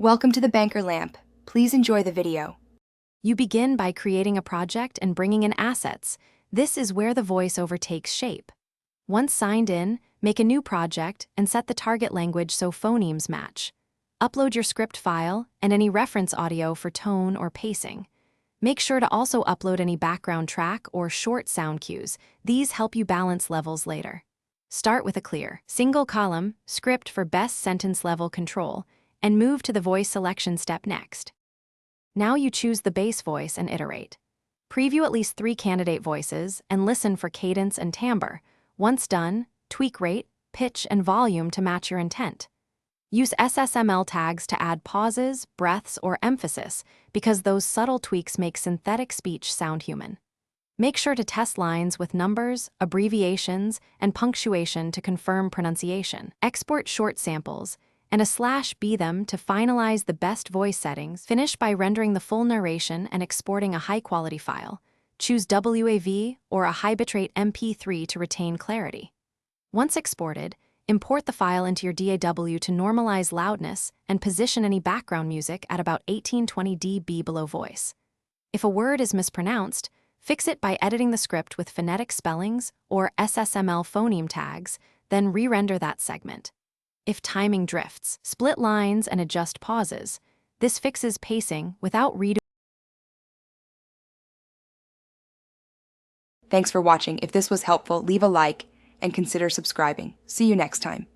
Welcome to the Banker Lamp. Please enjoy the video. You begin by creating a project and bringing in assets. This is where the voiceover takes shape. Once signed in, make a new project and set the target language so phonemes match. Upload your script file and any reference audio for tone or pacing. Make sure to also upload any background track or short sound cues. These help you balance levels later. Start with a clear, single-column script for best sentence level control and move to the voice selection step next. Now you choose the base voice and iterate. Preview at least 3 candidate voices and listen for cadence and timbre. Once done, tweak rate, pitch, and volume to match your intent. Use SSML tags to add pauses, breaths, or emphasis because those subtle tweaks make synthetic speech sound human. Make sure to test lines with numbers, abbreviations, and punctuation to confirm pronunciation. Export short samples and /b them to finalize the best voice settings. Finish by rendering the full narration and exporting a high-quality file. Choose WAV or a high bitrate MP3 to retain clarity. Once exported, import the file into your DAW to normalize loudness and position any background music at about 1820 dB below voice. If a word is mispronounced, fix it by editing the script with phonetic spellings or SSML phoneme tags, then re-render that segment. If timing drifts, split lines and adjust pauses. This fixes pacing without redoing. Thanks for watching. If this was helpful, leave a like and consider subscribing. See you next time.